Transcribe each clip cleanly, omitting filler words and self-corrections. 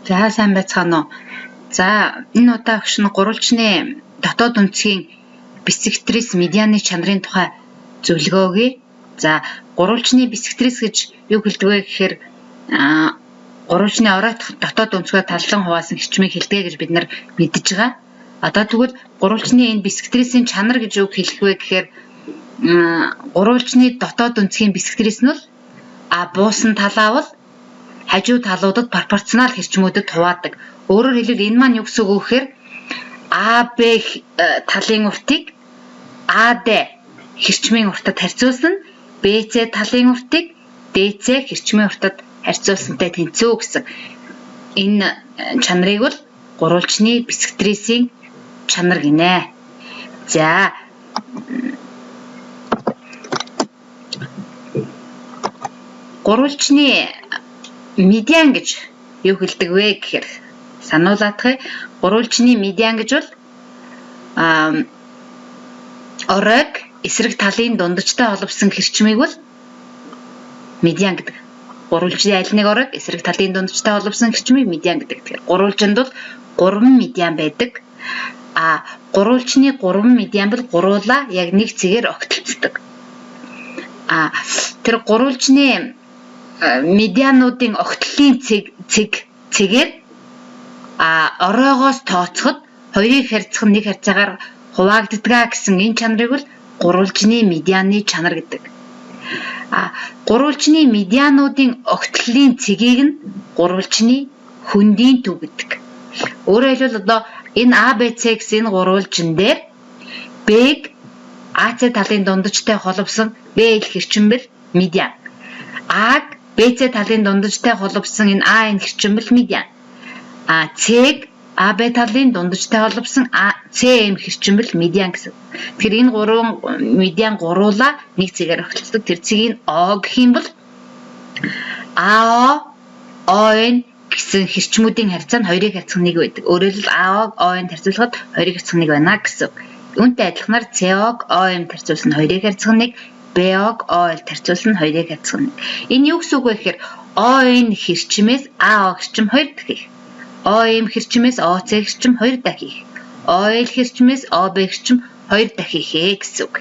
За сайн байцгаана уу. За энэ удаа өгш нь гурвалжны дотоод үндэсгийн бисектрис медианы чанарын тухай зөвлөгөө өгье. За гурвалжны бисектрис гэж юу хэлдэг вэ гэхээр гурвалжны оройт дотоод үндэсгөө таллан хуваасан хэрчмийг хэлдэг гэж бид нар мэдж байгаа. Одоо тэгвэл гурвалжны энэ бисектрисийн чанар гэж юу хэлэх вэ гэхээр гурвалжны дотоод үндэсгийн бисектрис нь бол буусан талаа бол хажуу талуудад пропорционал хэрчмүүдэд хуваадаг. Өөрөөр хэлбэл энэ маань юу гэсэн үг вэ гэхээр AB талын уртыг AD хэрчмийн уртад харьцуулсан, BC талын уртыг DC хэрчмийн уртад харьцуулсантай тэнцүү гэсэн. Энэ чанарыг бол гурвалжны бисектрисийн чанар гинэ. За гурвалжны медиан гэж юу хэлдэг вэ гэхээр сануулгаадах. Гурвалжны медиан гэж бол оройг эсрэг талын дундажтай холбосон хэрчмийг бол медиан гэдэг. Гурвалжны аль нэг оройг эсрэг талын дундажтай холбосон хэрчмийг медиан гэдэг. Тэгэхээр гурвалжинд бол 3 медиан байдаг. Гурвалжны 3 медиан бол гуруула яг нэг цэгээр огтлцдог. Тэр гурвалжны медиануудын огтлын цэгээр оройгоос тооцоход хоёрыг харьцах нэг харьцаагаар хуваагддаг гэсэн энэ чанарыг бол гурвалжны медианы чанар гэдэг. Гурвалжны медиануудын огтлын цэгийг нь гурвалжны хөндийн төв гэдэг. Өөрөөр хэлбэл одоо энэ ABC гэсэн энэ гурвалжин дээр B-г AC талын дундажтай холбосон B хэрчим бэл медиан. А-г BC талын дундажтай холбосон энэ AN хэрчим бэл медиан. C-г AB талын дундажтай холбосон CM хэрчим бэл медиан гэсэн. Тэгэхээр энэ гурван медиан гуруула нэг цэгээр огтлцдог. Тэр цэгийг O гэх юм бол AO, ON гэсэн хэрчмүүдийн харьцаа нь хоёрыг харьцах нэг байдаг. Өөрөөр хэлбэл AO-г ON-д харьцуулахад хоёрыг харьцах нэг байна гэсэн. Үүнтэй адилханаар CO-г OM-д харьцуулсан хоёрыг харьцах нэг, BO-г OL-д харьцуулсан хоёрыг харьцах нэг. Энэ юу гэсэн үг вэ гэхээр ON хэрчмээс AO хэрчим 2 дахих. OM хэрчмээс OC хэрчим 2 дахих. OL хэрчмээс OB хэрчим 2 дахих гэсэн үг.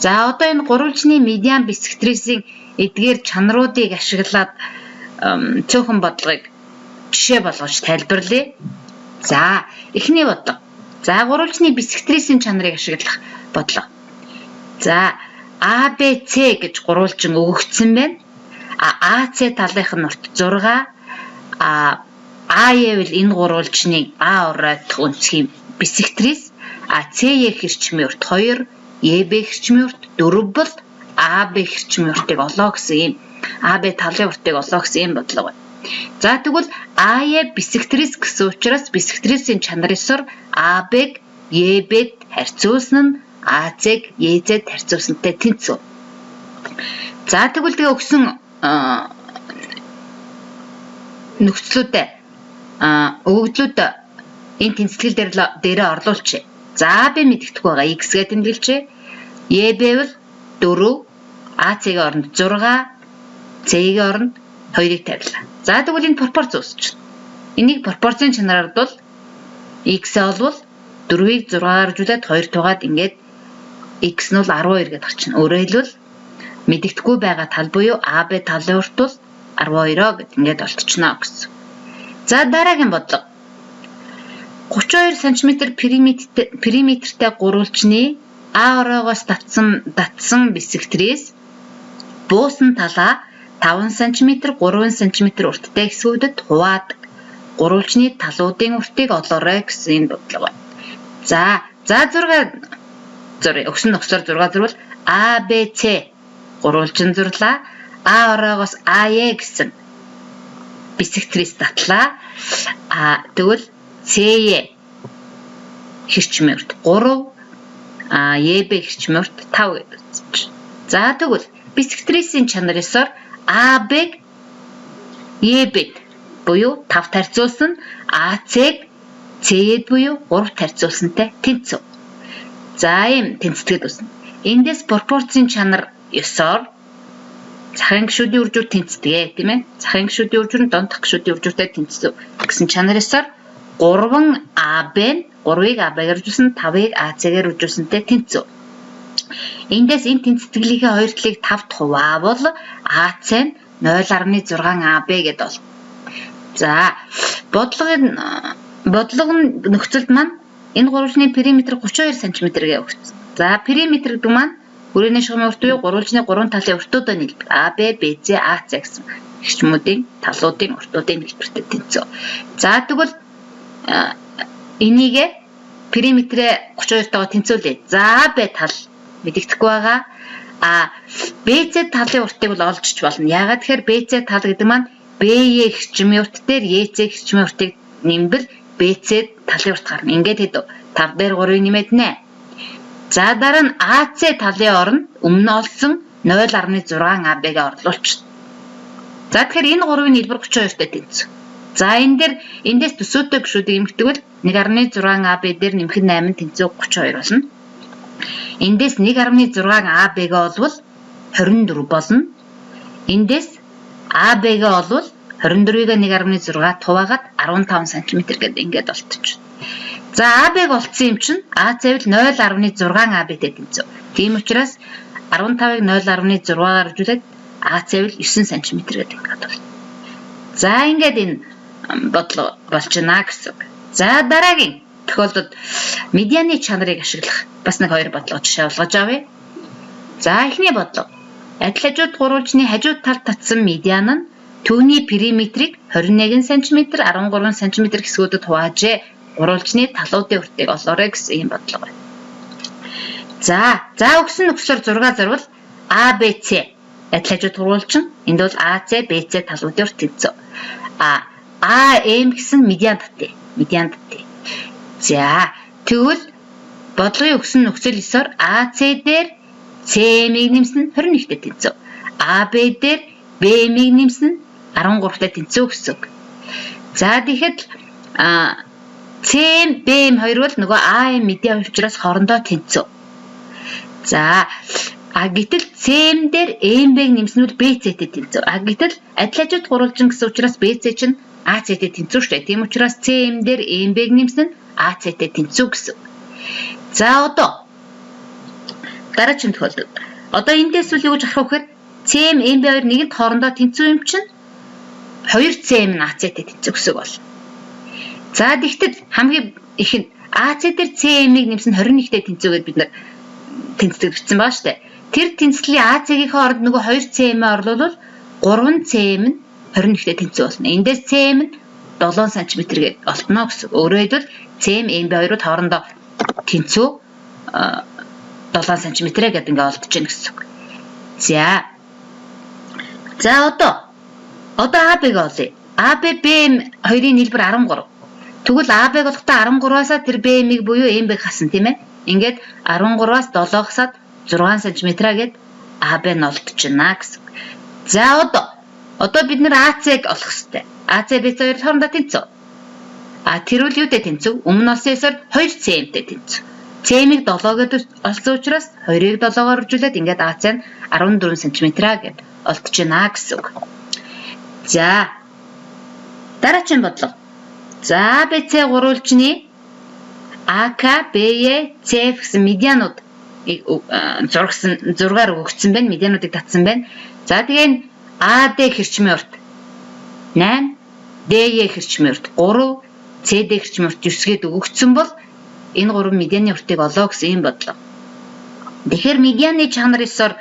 За одоо энэ гурвалжны медиан бисектрисийн эдгээр чанаруудыг ашиглаад цөөхөн бодлогыг жишээ болгож тайлбарлая. За эхний бодлого. За гурвалжны бисектрисийн чанарыг ашиглах бодлого. За ABC гэж гурвалжин өгөгдсөн байна. AC талынх нь урт 6, AE-вэл энэ гурвалжны А оройт үндэсгийн бисектрис, CE хэрчмийн урт 2, EB хэрчмийн урт 4 бол AB хэрчмийн уртыг олоо гэсэн юм. AB талын уртыг олоо гэсэн юм бодлого байна. За тэгвэл AE бисектрис гэсэн учраас бисектрисийн чанар ёсоор AB-г EB-д харьцуулсан нь AC-г EZ-д харьцуулсантай тэнцүү. За тэгвэл тэгээ өгсөн нөхцлүүдэд өгөгдлүүд энэ тэнцэтгэл дээрээ орлуулчих. За AB мэддэхгүй байгаа X-гээ тэмдэглэжээ. EB бол 4, AC-гийн оронд 6, C-гийн оронд 2-ыг тавилаа. За тэгвэл энэ пропорц үүсч. Энийг пропорцийн чанараар бол X олвол 4-ийг 6-аар жуулаад 2 тугаад ингээд X нь бол 12 гэдээ гарчна. Өөрөөр хэлбэл мэддэхгүй байгаа тал буюу AB талын урт бол 12 гэд ингээд олдчихно гэсэн. За дараагийн бодлого. 32 см периметртэй гурвалжны А оройгоос татсан бисектрис буусан талаа 5 см 3 см урттай хэсгүүдэд хуваадаг. Гурвалжны талуудын уртыг олоорой гэсэн энэ бодлого байна. За 6 өгсөн нөхцөөр 6 зурвал ABC гурвалжин зурлаа. А оройгоос AE гэсэн бисектрис татлаа. Тэгвэл CE хэрчмийн урт 3, EB хэрчмийн урт 5 гэдэг үзэж. За тэгвэл бисектрисийн чанар ёсоор AB-г EB-д буюу 5 харьцуулсан, AC-г CE-д буюу 3 харьцуулсантай тэнцүү. За ийм тэнцэтгэл үүснэ. Эндээс пропорцийн чанар ёсоор захын гишүүдийн үржүүр тэнцдэг тийм ээ. Захын гишүүдийн үржүүр нь дундх гишүүдийн үржүүртэй тэнцдэг гэсэн чанараасаар 3 AB нь 3-ыг AB-гаар үржүүлсэн, 5-ыг AC-гаар үржүүлсэнтэй тэнцв. Эндээс энэ тэнцэтгэлийнхээ хоёр талыг 5-д хуваавал AC нь 0.6 AB гэдэг бол. За, бодлого нөхцөлд маань энэ гурвалжны периметр 32 см гэж өгсөн. За, периметр гэдэг маань хүрээний шугамын урт буюу гурвалжны 3 талын уртуудаа нийлбэр AB, BC, AC гэсэн гишмүүдийн талуудын уртуудын нийлбэртэй тэнцв. За, тэгвэл энийг периметрээ 32-тойгоо тэнцвүүлээ. За, AB тал мэдэгдэхгүй байгаа. BC талын уртыг бол олжч болно. Яагаад тэгэхээр BC тал гэдэг маань BE гисчмийн урт дээр EC гисчмийн уртыг нэмбэл BC талын урт гарна. Ингээд хэд 5 дээр 3-ыг нэмээд 8. За, дараа нь AC талын орн өмнө олсон 0.6 AB-г орлуулчих. За, тэгэхээр энэ гурвын нийлбэр 32-тэй тэнцв. За, эндээс төсөөтэй гишүүдийг эмхтгвэл 1.6 AB дээр нэмэхэд 8 тэнцүү 32 болно. Эндээс 1.6 AB-г олвол 24 болно. Эндээс AB-г олвол 24-ийг 1.6 хуваагаад 15 см гэдэг ингээд болтож. За, AB-г олцсон юм чинь AC-вэл 0.6 AB-тэй тэнцүү. Тийм учраас 15-ыг 0.6-аар үржүүлээд AC-вэл 9 см гэдэг ингээд болно. За, ингээд энэ бодлого болж байна гэсэн. За, дараагийн тохиолдолд медианы чанарыг ашиглах бас нэг хоёр бодлого жишээ олгож авъя. За, эхний бодлого. Адил хажууд гурвалжны хажууд талд татсан медиан нь түүний периметрийг 21 см, 13 см хэсгүүдэд хуваажээ. Гурвалжны талуудын уртыг олоорой гэсэн ийм бодлого байна. За, өгсөн нөхцөлөөр зураг зарвал ABC адил хажууд гурвалжин. Энд бол AC, BC талуудын урт тэнцв. AM гэсэн медиан татъя. За, тэгвэл бодлогын өгсөн нөхцөл ёсоор AC дээр CM-ийг нэмсэн 21-тэй тэнцв. AB дээр BM-ийг нэмсэн 13-тай тэнцв гэсэн үг. За, тэгэхэд CM, BM хоёр бол нөгөө AM медиан учраас хоорондоо тэнцв. За, гэтэл CM дээр MB-г нэмснүүл BC-тэй тэнцв. Гэтэл адил хажууд гурвалжин гэсэн учраас BC чинь AC-тэй тэнцв шүү дээ. Тийм учраас CM дээр MB-г нэмсэн нь AC-тэй тэнцв гэсэн. За, одоо дараагийн тохиолдол. Одоо эндээс үл юу гэж харах вэ гэхээр CM, MB хоёр нэгэнд хоорондоо тэнцв юм чинь 2CM нь AC-тэй тэнцв гэсэн бол. За, тэгтэл хамгийн ихэнд AC дээр CM-ийг нэмсэн 21-тэй тэнцв гэдээ бид нар тэнцдэг бичсэн байгаа шүү дээ. Тэр тэнцлийн AC-гийн хооронд нөгөө 2CM-ээ орлуулвал 3CM нь 21-тэй тэнцв болно. Эндээс CM нь 7 см гээд олтно гэсэн. Өөрөөр хэлбэл CM, MB хоёрууд хоорондоо тэнцв 7 см гэдэг ингээд олдож байна гэсэн. За, одоо AB-г олъё. AB, BM хоёрын нийлбэр 13. Тэгвэл AB-г олохдоо 13-аас тэр BM-ийг буюу MB-г хасна тийм ээ. Ингээд 13-аас 7 хасаад 6 см гээд AB нь олдож байна гэсэн. За, одоо бид нэр AC-г олох хэрэгтэй. AC, BC хоёр хоорондоо тэнцв. Тэрүүл юутэй тэнцв? Өмнө олсон ёсоор 2CM-тэй тэнцв. CM-ийг 7 гэдэг олсон учраас 2-ыг 7-оор үржүүлээд ингээд AC нь 14 см гээд олдож байна гэсэн үг. За, дараагийн бодлого. За, ABC гурвалжны AK, BE, CF гэсэн медианууд зургаар өгөгдсөн байна. Медиануудыг татсан байна. За, тэгээ AD хэрчмийн урт 8, DE хэрчмийн урт 3, CD хэрчмийн урт 9 гээд өгөгдсөн бол энэ гурван медианы уртыг олоо гэсэн юм бодлоо. Тэгэхээр медианы чанар ёсоор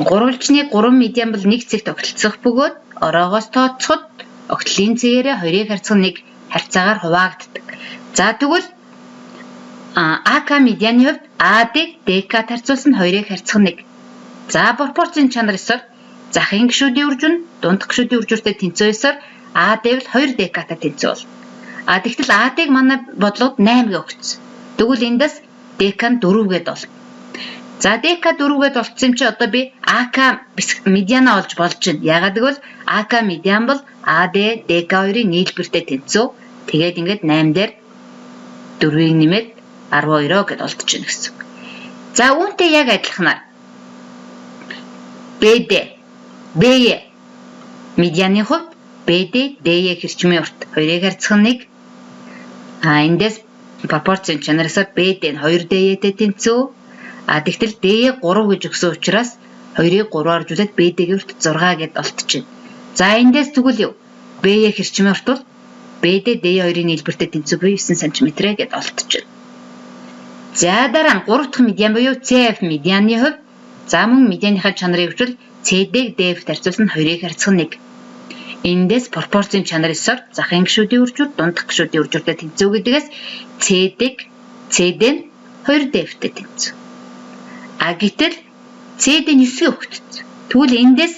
гурвалжны 3 медиан бол нэг цэгт огтлцох бөгөөд ороогоос тооцоход огтлын цэгээрээ 2-ыг харьцах 1 харьцаагаар хуваагддаг. За, тэгвэл AK медианы хувьд AD-ыг DK-т харьцуулсан 2-ыг харьцах 1. За, пропорцийн чанар ёсоор захын гишүүдийн үржүн дундх гишүүдийн үржүүртэй тэнцүү ёсоор AD бол 2 DK-тай тэнцүү бол. Тэгтэл AD-г манай бодлогод 8 гэж өгсөн. Тэгвэл эндээс DK нь 4 гээд болно. За, DK 4 гээд болцсон юм чи одоо би AK медианаа олж болж байна. Яагаад гэвэл AK медиан бол AD, DK хоёрын нийлбэртэй тэнцүү. Тэгээд ингээд 8 дээр 4-ийг нэмээд 12 гэд олдож байна гэсэн. За, үүнтэй яг адилханаар БД, БЕ. Медианы хувьд БД, ДЕ хэрчмийн урт хоёрыг харьцах нь 1. Эндээс пропорцийн чанараасаа БД нь 2ДЕ-тэй тэнцүү. Тэгтэл ДЕ 3 гэж өгсөн учраас 2-ыг 3-аар жуулаад БД-гийн урт 6 гэд олдчихно. За эндээс тэгвэл юу? БЕ хэрчмийн урт бол БД, ДЕ 2-ын нийлбэртэй тэнцүү буюу 9 см гэд олдчихно. За дараа нь 3 дахь медиан буюу CF медианы хувьд за мөн медианыхаа чанарыг хүсвэл CD-г DF-т харьцуулсан 2-ыг харьцах нь 1. Эндээс пропорцийн чанар 9-оор захын гишүүдийн үржүүр, дундах гишүүдийн үржүүртэй тэнцүү гэдгээс CD нь 2DF-тэй тэнцүү. Гэтэл CD нь 9-ийг өгөгдсөн. Тэгвэл эндээс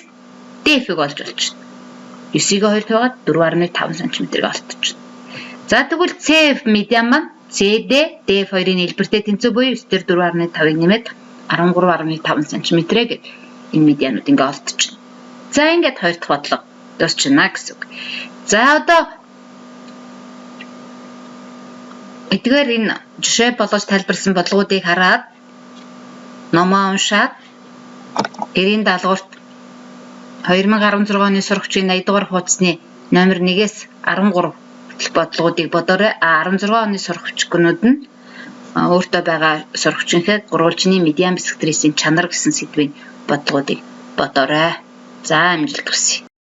DF-ийг олж болчихно. 9-ийг 2 тавиад 4.5 см-ийг олдчихно. За тэгвэл CF медиан маань CD, DF 2-ын нийлбэртэй тэнцүү буюу 9 дээр 4.5-ыг нэмээд 13.5 см гэд энэ медианууд ингээ олдчихно. За ингээд хоёр дахь бодлого дуусчихна гэсэн үг. За одоо эдгээр энэ жишээ болгож тайлбарласан бодлогуудыг хараад номоо уншаад гэрийн даалгаварт 2016 оны сурагчийн 80 дугаар хуудасны номер 1-ээс 13 бодлогуудыг бодоорой. 16 оны сурагчгнууд нь өөртөө байгаа сурагчийнхээ гурвалжны медиан бисектрисийн чанар гэсэн сэдвийн бодлогуудыг бодоорой. За амжилт хүсье.